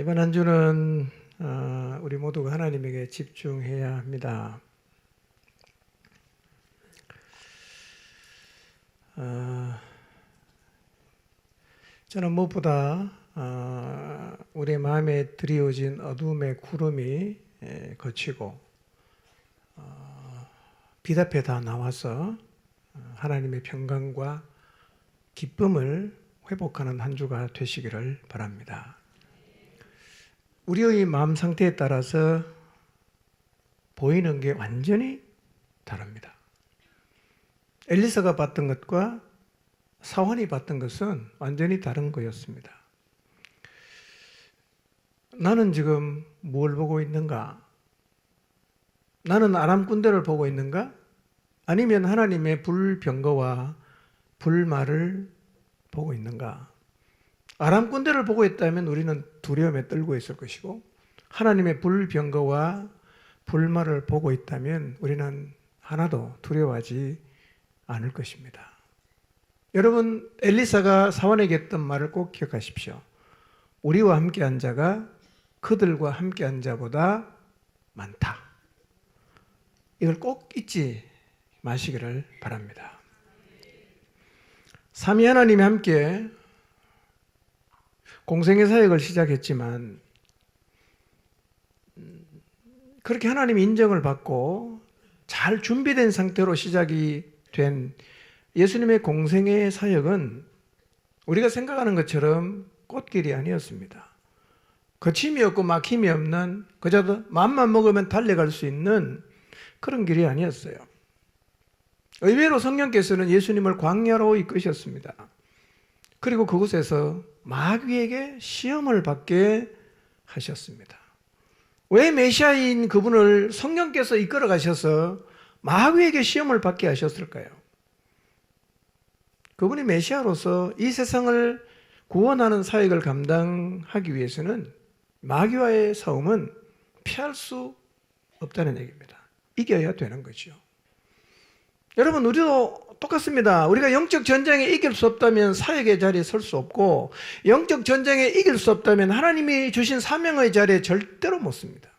이번 한 주는 우리 모두가 하나님에게 집중해야 합니다. 저는 무엇보다 우리 마음에 드리워진 어둠의 구름이 거치고 빛 앞에 다 나와서 하나님의 평강과 기쁨을 회복하는 한 주가 되시기를 바랍니다. 우리의 마음 상태에 따라서 보이는 게 완전히 다릅니다. 엘리사가 봤던 것과 사환이 봤던 것은 완전히 다른 거였습니다. 나는 지금 뭘 보고 있는가? 나는 아람 군대를 보고 있는가? 아니면 하나님의 불병거와 불말을 보고 있는가? 아람 군대를 보고 있다면 우리는 두려움에 떨고 있을 것이고, 하나님의 불병거와 불말을 보고 있다면 우리는 하나도 두려워하지 않을 것입니다. 여러분, 엘리사가 사환에게 했던 말을 꼭 기억하십시오. 우리와 함께한 자가 그들과 함께한 자보다 많다. 이걸 꼭 잊지 마시기를 바랍니다. 삼위 하나님이 함께 공생의 사역을 시작했지만 그렇게 하나님의 인정을 받고 잘 준비된 상태로 시작이 된 예수님의 공생의 사역은 우리가 생각하는 것처럼 꽃길이 아니었습니다. 거침이 없고 막힘이 없는, 그저 마음만 먹으면 달려갈 수 있는 그런 길이 아니었어요. 의외로 성령께서는 예수님을 광야로 이끄셨습니다. 그리고 그곳에서 마귀에게 시험을 받게 하셨습니다. 왜 메시아인 그분을 성령께서 이끌어 가셔서 마귀에게 시험을 받게 하셨을까요? 그분이 메시아로서 이 세상을 구원하는 사역을 감당하기 위해서는 마귀와의 싸움은 피할 수 없다는 얘기입니다. 이겨야 되는 거죠. 여러분, 우리도 똑같습니다. 우리가 영적 전쟁에 이길 수 없다면 사역의 자리에 설 수 없고, 영적 전쟁에 이길 수 없다면 하나님이 주신 사명의 자리에 절대로 못 섭니다.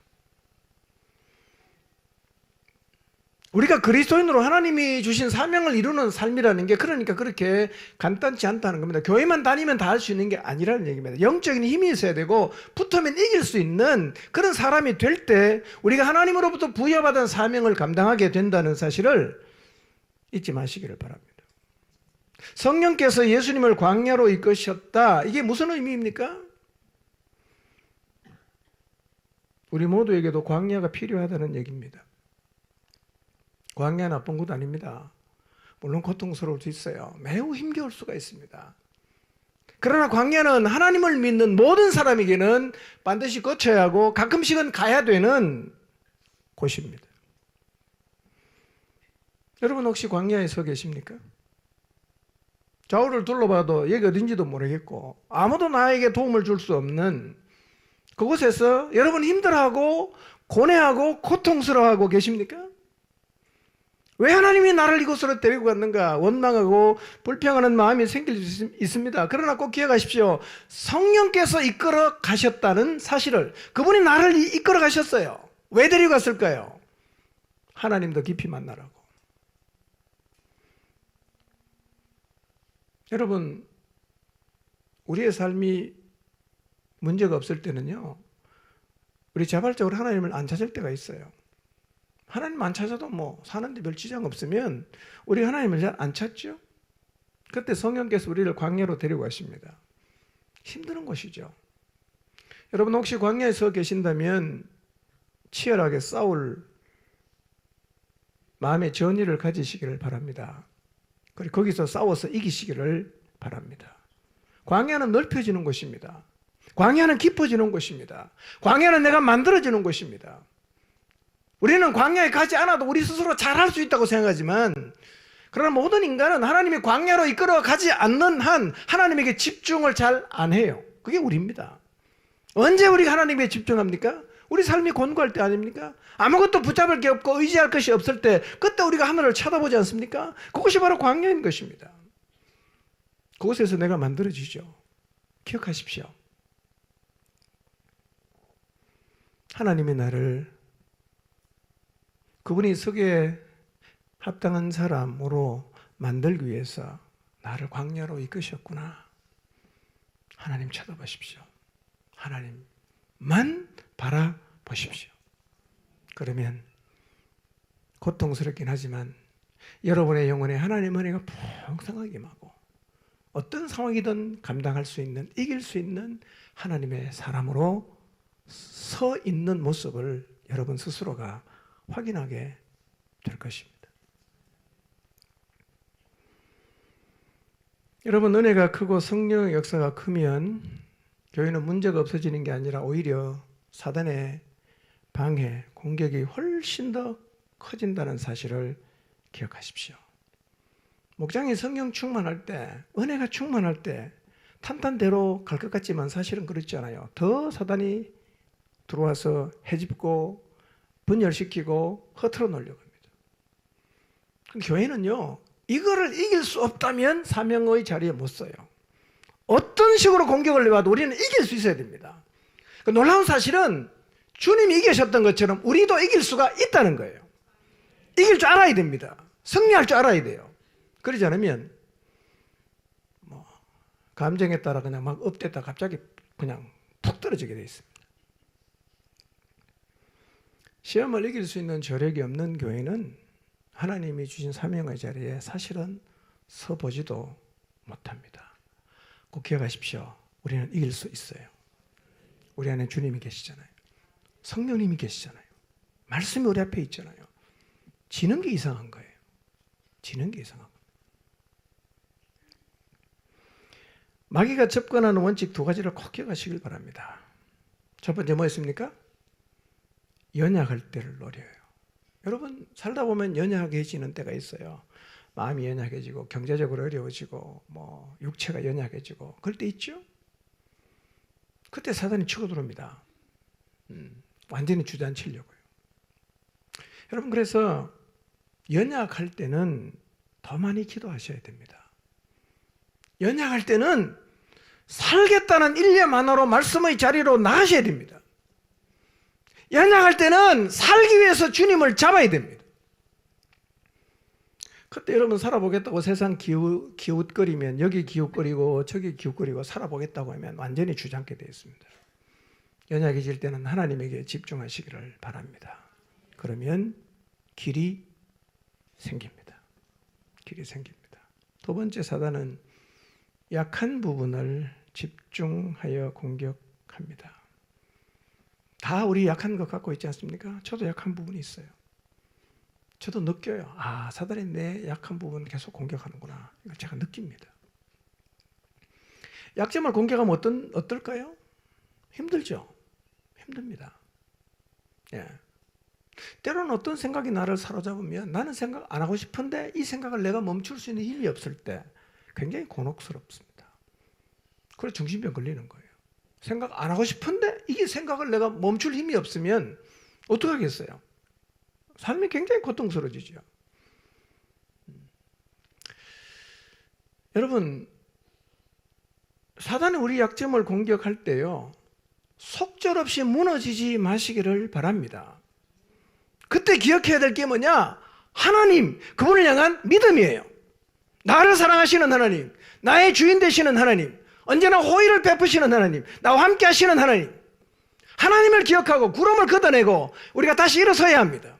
우리가 그리스도인으로 하나님이 주신 사명을 이루는 삶이라는 게 그러니까 그렇게 간단치 않다는 겁니다. 교회만 다니면 다 할 수 있는 게 아니라는 얘기입니다. 영적인 힘이 있어야 되고 붙으면 이길 수 있는 그런 사람이 될 때 우리가 하나님으로부터 부여받은 사명을 감당하게 된다는 사실을 잊지 마시기를 바랍니다. 성령께서 예수님을 광야로 이끄셨다. 이게 무슨 의미입니까? 우리 모두에게도 광야가 필요하다는 얘기입니다. 광야 나쁜 것 아닙니다. 물론 고통스러울 수 있어요. 매우 힘겨울 수가 있습니다. 그러나 광야는 하나님을 믿는 모든 사람에게는 반드시 거쳐야 하고 가끔씩은 가야 되는 곳입니다. 여러분, 혹시 광야에 서 계십니까? 좌우를 둘러봐도 여기 어딘지도 모르겠고 아무도 나에게 도움을 줄 수 없는 그곳에서 여러분 힘들어하고 고뇌하고 고통스러워하고 계십니까? 왜 하나님이 나를 이곳으로 데리고 갔는가 원망하고 불평하는 마음이 생길 수 있습니다. 그러나 꼭 기억하십시오. 성령께서 이끌어 가셨다는 사실을, 그분이 나를 이끌어 가셨어요. 왜 데리고 갔을까요? 하나님도 깊이 만나라고. 여러분, 우리의 삶이 문제가 없을 때는요, 우리 자발적으로 하나님을 안 찾을 때가 있어요. 하나님 안 찾아도 뭐 사는데 별 지장 없으면 우리 하나님을 잘 안 찾죠. 그때 성령께서 우리를 광야로 데리고 가십니다. 힘든 것이죠. 여러분, 혹시 광야에 서 계신다면 치열하게 싸울 마음의 전의를 가지시기를 바랍니다. 그리고 거기서 싸워서 이기시기를 바랍니다. 광야는 넓혀지는 곳입니다. 광야는 깊어지는 곳입니다. 광야는 내가 만들어지는 곳입니다. 우리는 광야에 가지 않아도 우리 스스로 잘할 수 있다고 생각하지만, 그러나 모든 인간은 하나님이 광야로 이끌어 가지 않는 한 하나님에게 집중을 잘 안 해요. 그게 우리입니다. 언제 우리가 하나님에 집중합니까? 우리 삶이 곤고할 때 아닙니까? 아무것도 붙잡을 게 없고 의지할 것이 없을 때, 그때 우리가 하늘을 쳐다보지 않습니까? 그것이 바로 광야인 것입니다. 그곳에서 내가 만들어지죠. 기억하십시오. 하나님이 나를 그분이 서기에 합당한 사람으로 만들기 위해서 나를 광야로 이끄셨구나. 하나님 쳐다보십시오. 하나님만 바라보십시오. 그러면 고통스럽긴 하지만 여러분의 영혼에 하나님의 은혜가 풍성하게 임하고 어떤 상황이든 감당할 수 있는, 이길 수 있는 하나님의 사람으로 서 있는 모습을 여러분 스스로가 확인하게 될 것입니다. 여러분, 은혜가 크고 성령의 역사가 크면 교회는 문제가 없어지는 게 아니라 오히려 사단의 방해, 공격이 훨씬 더 커진다는 사실을 기억하십시오. 목장이 성령 충만할 때, 은혜가 충만할 때 탄탄대로 갈 것 같지만 사실은 그렇지 않아요. 더 사단이 들어와서 해집고 분열시키고 흐트러 놓으려고 합니다. 교회는요, 이거를 이길 수 없다면 사명의 자리에 못 서요. 어떤 식으로 공격을 해와도 우리는 이길 수 있어야 됩니다. 놀라운 사실은 주님이 이기셨던 것처럼 우리도 이길 수가 있다는 거예요. 이길 줄 알아야 됩니다. 승리할 줄 알아야 돼요. 그러지 않으면 감정에 따라 그냥 막 업됐다 갑자기 그냥 푹 떨어지게 돼 있습니다. 시험을 이길 수 있는 저력이 없는 교회는 하나님이 주신 사명의 자리에 사실은 서보지도 못합니다. 꼭 기억하십시오. 우리는 이길 수 있어요. 우리 안에 주님이 계시잖아요. 성령님이 계시잖아요. 말씀이 우리 앞에 있잖아요. 지는 게 이상한 거예요. 지는 게 이상한 거예요. 마귀가 접근하는 원칙 두 가지를 꼭 기억하시길 바랍니다. 첫 번째 뭐였습니까? 연약할 때를 노려요. 여러분 살다 보면 연약해지는 때가 있어요. 마음이 연약해지고 경제적으로 어려워지고 육체가 연약해지고 그럴 때 있죠. 그때 사단이 치고 들어옵니다. 완전히 주저앉히려고요. 여러분 그래서 연약할 때는 더 많이 기도하셔야 됩니다. 연약할 때는 살겠다는 일념 하나로 말씀의 자리로 나가셔야 됩니다. 연약할 때는 살기 위해서 주님을 잡아야 됩니다. 그때 여러분 살아보겠다고 세상 기웃거리면 여기 기웃거리고 저기 기웃거리고 살아보겠다고 하면 완전히 주저앉게 되어 있습니다. 연약해질 때는 하나님에게 집중하시기를 바랍니다. 그러면 길이 생깁니다. 길이 생깁니다. 두 번째 사단은 약한 부분을 집중하여 공격합니다. 다 우리 약한 것 갖고 있지 않습니까? 저도 약한 부분이 있어요. 저도 느껴요. 사단이 내 약한 부분을 계속 공격하는구나. 이걸 제가 느낍니다. 약점을 공격하면 어떨까요? 힘들죠? 힘듭니다. 예. 때로는 어떤 생각이 나를 사로잡으면 나는 생각 안 하고 싶은데 이 생각을 내가 멈출 수 있는 힘이 없을 때 굉장히 곤혹스럽습니다. 그래서 정신병 걸리는 거예요. 생각 안 하고 싶은데 이게 생각을 내가 멈출 힘이 없으면 어떻게 하겠어요? 삶이 굉장히 고통스러워지죠. 여러분, 사단이 우리 약점을 공격할 때요, 속절없이 무너지지 마시기를 바랍니다. 그때 기억해야 될 게 뭐냐? 하나님, 그분을 향한 믿음이에요. 나를 사랑하시는 하나님, 나의 주인 되시는 하나님, 언제나 호의를 베푸시는 하나님, 나와 함께 하시는 하나님, 하나님을 기억하고 구름을 걷어내고 우리가 다시 일어서야 합니다.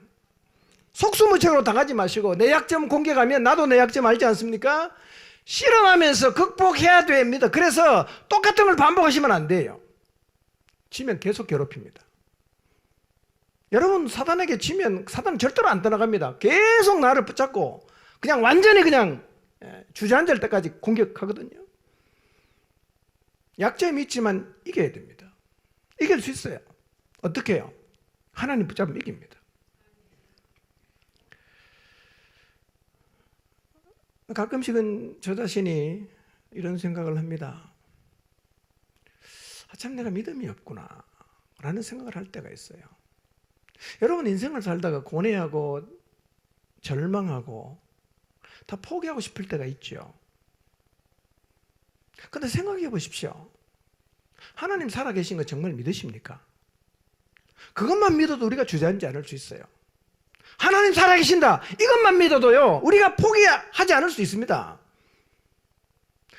속수무책으로 당하지 마시고 내 약점 공격하면 나도 내 약점 알지 않습니까? 실험하면서 극복해야 됩니다. 그래서 똑같은 걸 반복하시면 안 돼요. 지면 계속 괴롭힙니다. 여러분 사단에게 지면 사단은 절대로 안 떠나갑니다. 계속 나를 붙잡고 그냥 완전히 그냥 주저앉을 때까지 공격하거든요. 약점이 있지만 이겨야 됩니다. 이길 수 있어요. 어떻게 해요? 하나님 붙잡으면 이깁니다. 가끔씩은 저 자신이 이런 생각을 합니다. 참 내가 믿음이 없구나 라는 생각을 할 때가 있어요. 여러분 인생을 살다가 고뇌하고 절망하고 다 포기하고 싶을 때가 있죠. 그런데 생각해 보십시오. 하나님 살아계신 거 정말 믿으십니까? 그것만 믿어도 우리가 주저앉지 않을 수 있어요. 하나님 살아계신다. 이것만 믿어도요, 우리가 포기하지 않을 수 있습니다.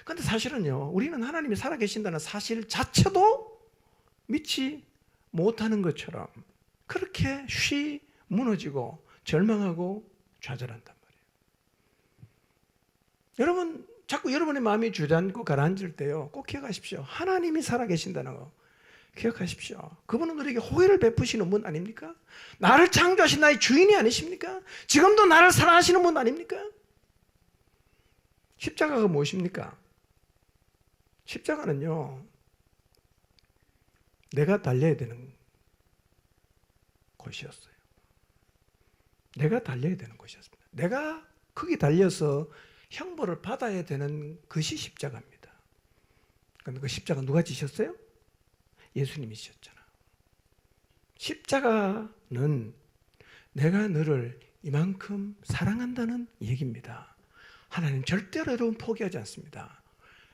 그런데 사실은요, 우리는 하나님이 살아계신다는 사실 자체도 믿지 못하는 것처럼 그렇게 쉬 무너지고 절망하고 좌절한단 말이에요. 여러분, 자꾸 여러분의 마음이 주저앉고 가라앉을 때요, 꼭 기억하십시오. 하나님이 살아계신다는 거 기억하십시오. 그분은 우리에게 호의를 베푸시는 분 아닙니까? 나를 창조하신 나의 주인이 아니십니까? 지금도 나를 사랑하시는 분 아닙니까? 십자가가 무엇입니까? 십자가는요, 내가 달려야 되는 곳이었어요. 내가 달려야 되는 곳이었습니다. 내가 거기 달려서 형벌을 받아야 되는 것이 십자가입니다. 그런데 그 십자가 누가 지셨어요? 예수님이 지셨잖아. 십자가는 내가 너를 이만큼 사랑한다는 얘기입니다. 하나님 절대로 여러분 포기하지 않습니다.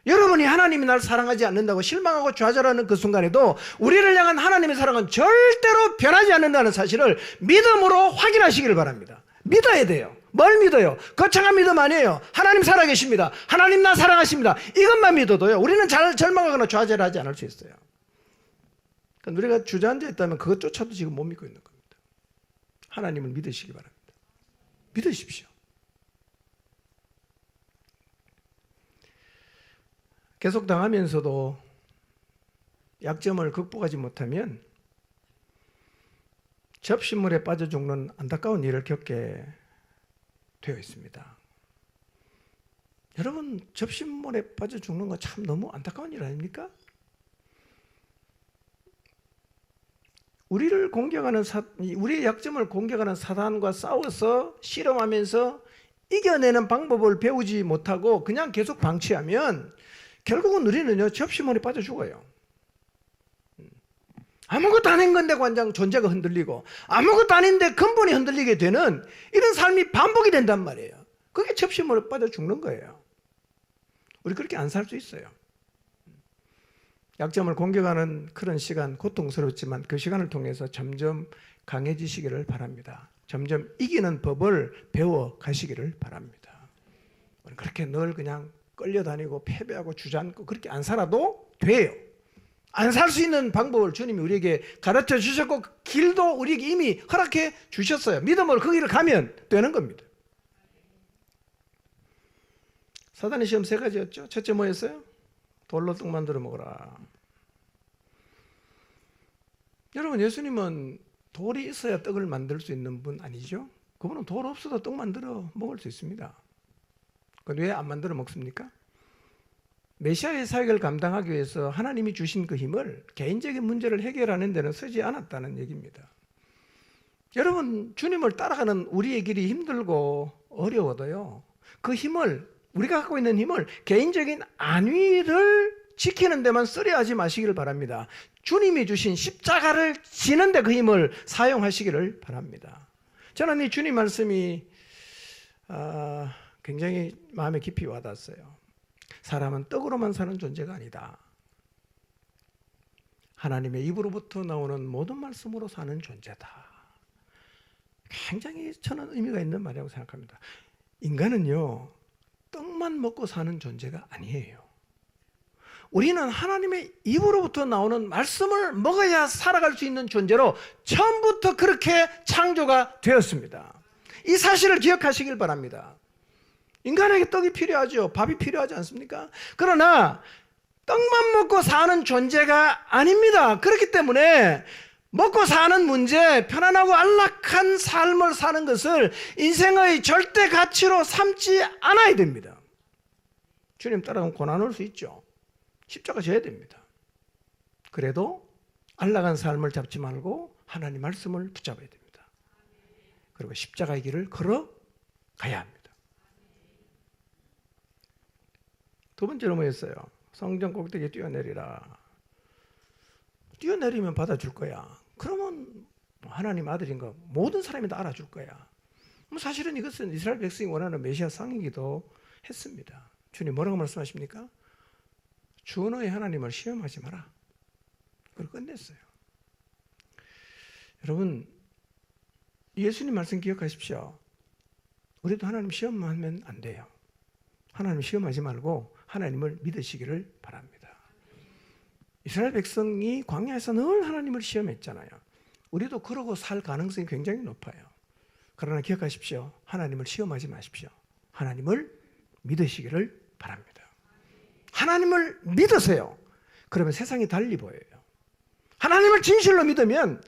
여러분이 하나님이 날 사랑하지 않는다고 실망하고 좌절하는 그 순간에도 우리를 향한 하나님의 사랑은 절대로 변하지 않는다는 사실을 믿음으로 확인하시기를 바랍니다. 믿어야 돼요. 뭘 믿어요? 거창한 믿음 아니에요. 하나님 살아계십니다. 하나님 나 사랑하십니다. 이것만 믿어도요, 우리는 절망하거나 좌절하지 않을 수 있어요. 그러니까 우리가 주저앉아 있다면 그것조차도 지금 못 믿고 있는 겁니다. 하나님을 믿으시기 바랍니다. 믿으십시오. 계속 당하면서도 약점을 극복하지 못하면 접신물에 빠져 죽는 안타까운 일을 겪게 되어 있습니다. 여러분, 접신물에 빠져 죽는 거 참 너무 안타까운 일 아닙니까? 우리를 공격하는 우리의 약점을 공격하는 사단과 싸워서 실험하면서 이겨내는 방법을 배우지 못하고 그냥 계속 방치하면 결국은 우리는요, 접시물에 빠져 죽어요. 아무것도 아닌 건데 관장 존재가 흔들리고 아무것도 아닌데 근본이 흔들리게 되는 이런 삶이 반복이 된단 말이에요. 그게 접시물에 빠져 죽는 거예요. 우리 그렇게 안 살 수 있어요. 약점을 공격하는 그런 시간 고통스럽지만 그 시간을 통해서 점점 강해지시기를 바랍니다. 점점 이기는 법을 배워 가시기를 바랍니다. 그렇게 늘 그냥 끌려다니고 패배하고 주저앉고 그렇게 안 살아도 돼요. 안 살 수 있는 방법을 주님이 우리에게 가르쳐 주셨고 길도 우리에게 이미 허락해 주셨어요. 믿음으로 그 길을 가면 되는 겁니다. 사단의 시험 3가지였죠. 첫째 뭐였어요? 돌로 떡 만들어 먹어라. 여러분, 예수님은 돌이 있어야 떡을 만들 수 있는 분 아니죠? 그분은 돌 없어도 떡 만들어 먹을 수 있습니다. 그런데 왜 안 만들어 먹습니까? 메시아의 사역을 감당하기 위해서 하나님이 주신 그 힘을 개인적인 문제를 해결하는 데는 쓰지 않았다는 얘기입니다. 여러분, 주님을 따라가는 우리의 길이 힘들고 어려워도요, 그 힘을, 우리가 갖고 있는 힘을 개인적인 안위를 지키는 데만 쓰려 하지 마시기를 바랍니다. 주님이 주신 십자가를 지는 데 그 힘을 사용하시기를 바랍니다. 저는 이 주님 말씀이 굉장히 마음에 깊이 와닿았어요. 사람은 떡으로만 사는 존재가 아니다. 하나님의 입으로부터 나오는 모든 말씀으로 사는 존재다. 굉장히 저는 의미가 있는 말이라고 생각합니다. 인간은요, 떡만 먹고 사는 존재가 아니에요. 우리는 하나님의 입으로부터 나오는 말씀을 먹어야 살아갈 수 있는 존재로 처음부터 그렇게 창조가 되었습니다. 이 사실을 기억하시길 바랍니다. 인간에게 떡이 필요하죠. 밥이 필요하지 않습니까? 그러나 떡만 먹고 사는 존재가 아닙니다. 그렇기 때문에 먹고 사는 문제, 편안하고 안락한 삶을 사는 것을 인생의 절대 가치로 삼지 않아야 됩니다. 주님 따라가면 고난 올 수 있죠. 십자가 져야 됩니다. 그래도 안락한 삶을 잡지 말고 하나님 말씀을 붙잡아야 됩니다. 그리고 십자가의 길을 걸어가야 합니다. 두 번째로 뭐였어요? 성전 꼭대기에 뛰어내리라. 뛰어내리면 받아줄 거야. 그러면 하나님 아들인 거 모든 사람이 다 알아줄 거야. 사실은 이것은 이스라엘 백성이 원하는 메시아 상이기도 했습니다. 주님 뭐라고 말씀하십니까? 주 너의 하나님을 시험하지 마라. 그걸 끝냈어요. 여러분, 예수님 말씀 기억하십시오. 우리도 하나님 시험하면 안 돼요. 하나님 시험하지 말고 하나님을 믿으시기를 바랍니다. 이스라엘 백성이 광야에서 늘 하나님을 시험했잖아요. 우리도 그러고 살 가능성이 굉장히 높아요. 그러나 기억하십시오. 하나님을 시험하지 마십시오. 하나님을 믿으시기를 바랍니다. 하나님을 믿으세요. 그러면 세상이 달리 보여요. 하나님을 진실로 믿으면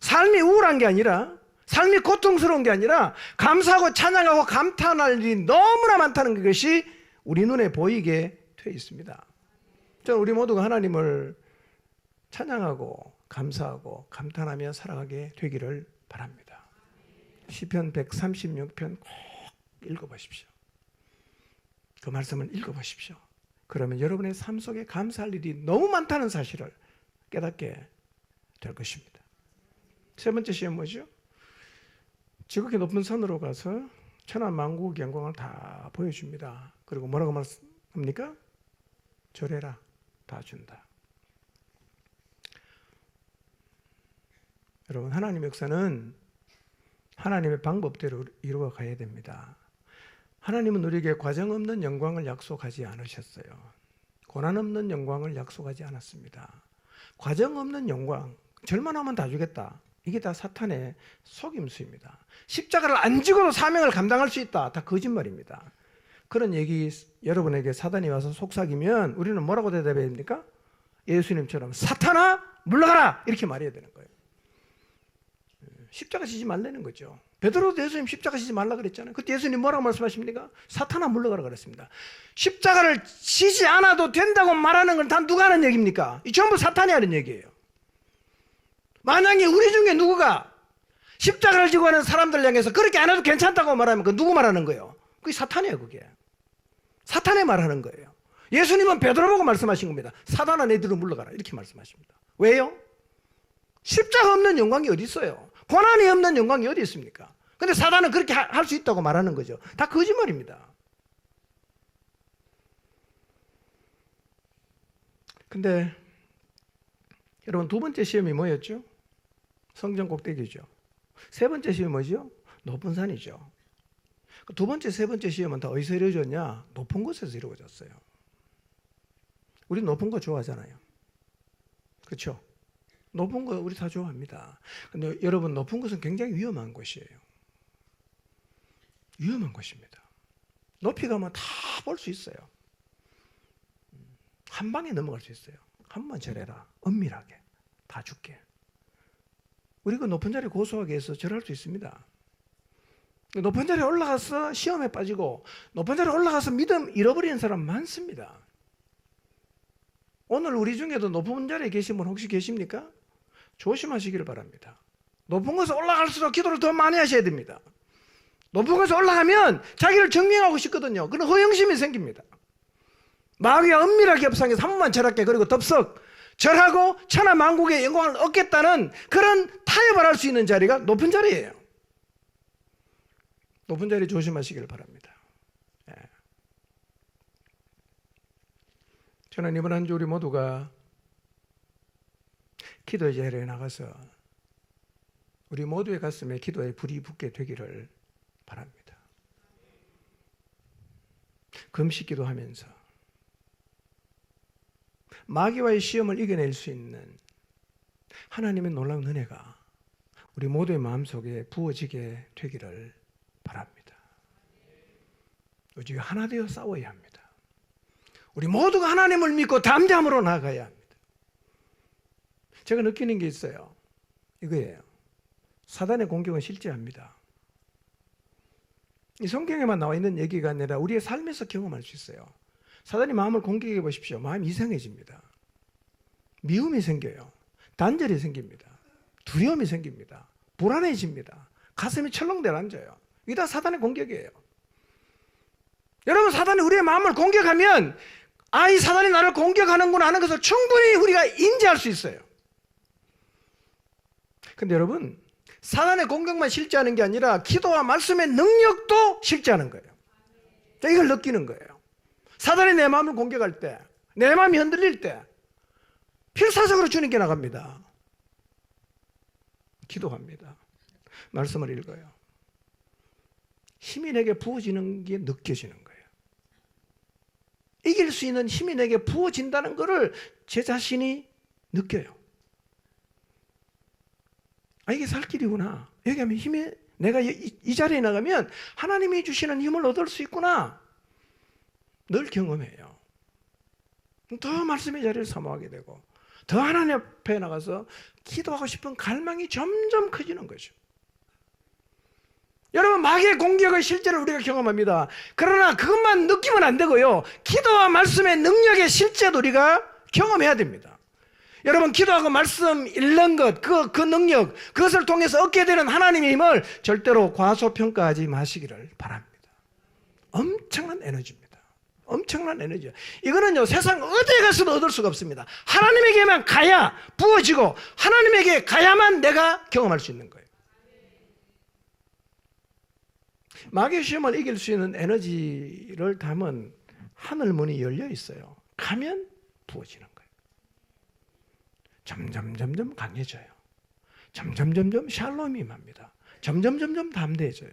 삶이 우울한 게 아니라, 삶이 고통스러운 게 아니라 감사하고 찬양하고 감탄할 일이 너무나 많다는 것이 우리 눈에 보이게 되어 있습니다. 저는 우리 모두가 하나님을 찬양하고 감사하고 감탄하며 살아가게 되기를 바랍니다. 시편 136편 꼭 읽어보십시오. 그 말씀을 읽어보십시오. 그러면 여러분의 삶 속에 감사할 일이 너무 많다는 사실을 깨닫게 될 것입니다. 세 번째 시험 뭐죠? 지극히 높은 산으로 가서 천하만국의 영광을 다 보여줍니다. 그리고 뭐라고 말합니까? 절해라, 다 준다. 여러분, 하나님의 역사는 하나님의 방법대로 이루어 가야 됩니다. 하나님은 우리에게 과정 없는 영광을 약속하지 않으셨어요. 고난 없는 영광을 약속하지 않았습니다. 과정 없는 영광, 절만하면 다 주겠다. 이게 다 사탄의 속임수입니다. 십자가를 안 지고도 사명을 감당할 수 있다. 다 거짓말입니다. 그런 얘기 여러분에게 사단이 와서 속삭이면 우리는 뭐라고 대답해야 됩니까? 예수님처럼 사탄아 물러가라 이렇게 말해야 되는 거예요. 십자가 지지 말라는 거죠. 베드로도 예수님 십자가 지지 말라 그랬잖아요. 그때 예수님 뭐라고 말씀하십니까? 사탄아 물러가라 그랬습니다. 십자가를 지지 않아도 된다고 말하는 건 다 누가 하는 얘기입니까? 이 전부 사탄이 하는 얘기예요. 만약에 우리 중에 누구가 십자가를 지고 하는 사람들 향해서 그렇게 안 해도 괜찮다고 말하면 그 누구 말하는 거예요? 그게 사탄이에요. 그게 사탄이 말하는 거예요. 예수님은 베드로 보고 말씀하신 겁니다. 사단아 내 뒤로 물러가라 이렇게 말씀하십니다. 왜요? 십자가 없는 영광이 어디 있어요? 고난이 없는 영광이 어디 있습니까? 근데 사단은 그렇게 할 수 있다고 말하는 거죠. 다 거짓말입니다. 근데 여러분, 두 번째 시험이 뭐였죠? 성전 꼭대기죠. 세 번째 시험이 뭐죠? 높은 산이죠. 두 번째, 세 번째 시험은 다 어디서 이루어졌냐? 높은 곳에서 이루어졌어요. 우리 높은 거 좋아하잖아요. 그렇죠? 높은 거 우리 다 좋아합니다. 근데 여러분, 높은 곳은 굉장히 위험한 곳이에요. 위험한 곳입니다. 높이 가면 다 볼 수 있어요. 한 방에 넘어갈 수 있어요. 한 번 절해라. 은밀하게. 다 줄게. 우리 그 높은 자리 고소하게 해서 절할 수 있습니다. 높은 자리에 올라가서 시험에 빠지고 높은 자리에 올라가서 믿음 잃어버리는 사람 많습니다. 오늘 우리 중에도 높은 자리에 계신 분 혹시 계십니까? 조심하시기를 바랍니다. 높은 곳에 올라갈수록 기도를 더 많이 하셔야 됩니다. 높은 곳에 올라가면 자기를 증명하고 싶거든요. 그런 허영심이 생깁니다. 마귀가 은밀하게 협상해서 한 번만 절할게 그리고 덥석 절하고 천하만국의 영광을 얻겠다는 그런 타협을 할 수 있는 자리가 높은 자리예요. 높은 자리 조심하시길 바랍니다. 예. 저는 이번 한 주 우리 모두가 기도의 자리에 나가서 우리 모두의 가슴에 기도의 불이 붙게 되기를 바랍니다. 금식 기도하면서 마귀와의 시험을 이겨낼 수 있는 하나님의 놀라운 은혜가 우리 모두의 마음속에 부어지게 되기를 바랍니다. 우리가 하나 되어 싸워야 합니다. 우리 모두가 하나님을 믿고 담대함으로 나아가야 합니다. 제가 느끼는 게 있어요. 이거예요. 사단의 공격은 실제합니다. 이 성경에만 나와 있는 얘기가 아니라 우리의 삶에서 경험할 수 있어요. 사단이 마음을 공격해 보십시오. 마음이 이상해집니다. 미움이 생겨요. 단절이 생깁니다. 두려움이 생깁니다. 불안해집니다. 가슴이 철렁 내려앉아요. 이게 다 사단의 공격이에요. 여러분, 사단이 우리의 마음을 공격하면 이 사단이 나를 공격하는구나 하는 것을 충분히 우리가 인지할 수 있어요. 근데 여러분, 사단의 공격만 실제하는 게 아니라 기도와 말씀의 능력도 실제하는 거예요. 이걸 느끼는 거예요. 사단이 내 마음을 공격할 때, 내 마음이 흔들릴 때 필사적으로 주님께 나갑니다. 기도합니다. 말씀을 읽어요. 힘이 내게 부어지는 게 느껴지는 거예요. 이길 수 있는 힘이 내게 부어진다는 것을 제 자신이 느껴요. 아, 이게 살 길이구나. 여기 하면 힘이, 내가 이 자리에 나가면 하나님이 주시는 힘을 얻을 수 있구나. 늘 경험해요. 더 말씀의 자리를 사모하게 되고, 더 하나님 앞에 나가서 기도하고 싶은 갈망이 점점 커지는 거죠. 여러분, 마귀의 공격을 실제로 우리가 경험합니다. 그러나 그것만 느끼면 안 되고요. 기도와 말씀의 능력의 실제도 우리가 경험해야 됩니다. 여러분, 기도하고 말씀 읽는 것, 그 능력, 그것을 통해서 얻게 되는 하나님의 힘을 절대로 과소평가하지 마시기를 바랍니다. 엄청난 에너지입니다. 엄청난 에너지예요. 이거는요, 세상 어디에 가서도 얻을 수가 없습니다. 하나님에게만 가야 부어지고, 하나님에게 가야만 내가 경험할 수 있는 거예요. 마귀의 시험을 이길 수 있는 에너지를 담은 하늘문이 열려 있어요. 가면 부어지는 거예요. 점점 강해져요. 점점 샬롬이 임합니다. 점점 담대해져요.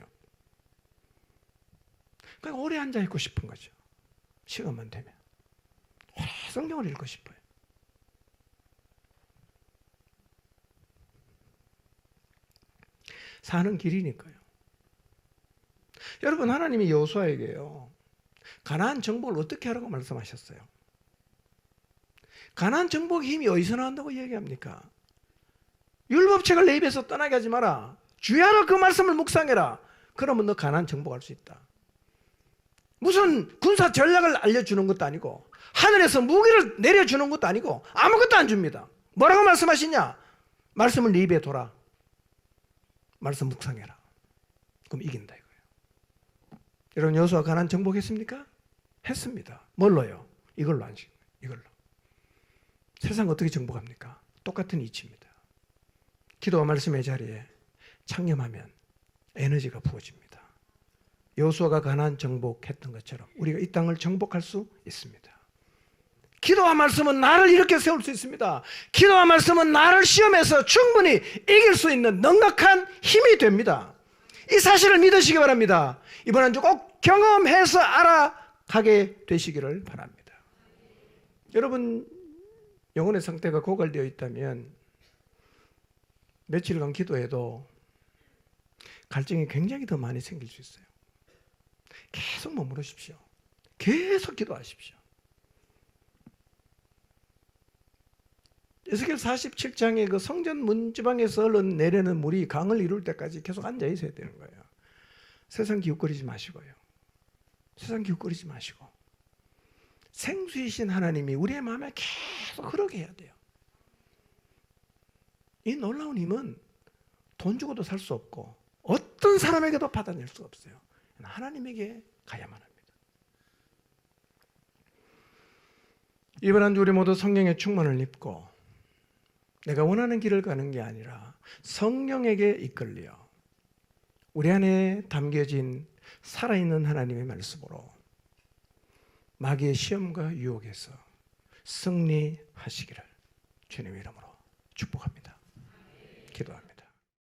그러니까 오래 앉아 있고 싶은 거죠. 시간만 되면 오래 성경을 읽고 싶어요. 사는 길이니까요. 여러분, 하나님이 여호수아에게요, 가나안 정복을 어떻게 하라고 말씀하셨어요? 가나안 정복의 힘이 어디서 나온다고 얘기합니까? 율법책을 내 입에서 떠나게 하지 마라. 주야로 그 말씀을 묵상해라. 그러면 너 가나안 정복할 수 있다. 무슨 군사 전략을 알려주는 것도 아니고, 하늘에서 무기를 내려주는 것도 아니고, 아무것도 안 줍니다. 뭐라고 말씀하시냐? 말씀을 네 입에 둬라. 말씀 묵상해라. 그럼 이긴다 이거예요. 여러분, 여호수아 가나안 정복했습니까? 했습니다. 뭘로요? 이걸로 안 지금 이걸로. 세상 어떻게 정복합니까? 똑같은 이치입니다. 기도와 말씀의 자리에 창념하면 에너지가 부어집니다. 여호수아가 가나안 정복했던 것처럼 우리가 이 땅을 정복할 수 있습니다. 기도와 말씀은 나를 이렇게 세울 수 있습니다. 기도와 말씀은 나를 시험에서 충분히 이길 수 있는 넉넉한 힘이 됩니다. 이 사실을 믿으시기 바랍니다. 이번 한 주 꼭 경험해서 알아가게 되시기를 바랍니다. 여러분, 영혼의 상태가 고갈되어 있다면 며칠간 기도해도 갈증이 굉장히 더 많이 생길 수 있어요. 계속 머무르십시오. 계속 기도하십시오. 에스겔 47장의 그 성전 문지방에서 흘러내리는 물이 강을 이룰 때까지 계속 앉아 있어야 되는 거예요. 세상 기웃거리지 마시고요. 세상 기웃거리지 마시고 생수이신 하나님이 우리의 마음에 계속 흐르게 해야 돼요. 이 놀라운 힘은 돈 주고도 살 수 없고 어떤 사람에게도 받아낼 수 없어요. 하나님에게 가야만 합니다. 이번 한 주 우리 모두 성령의 충만을 입고 내가 원하는 길을 가는 게 아니라 성령에게 이끌려 우리 안에 담겨진 살아있는 하나님의 말씀으로 마귀의 시험과 유혹에서 승리하시기를 주님의 이름으로 축복합니다. 기도합니다.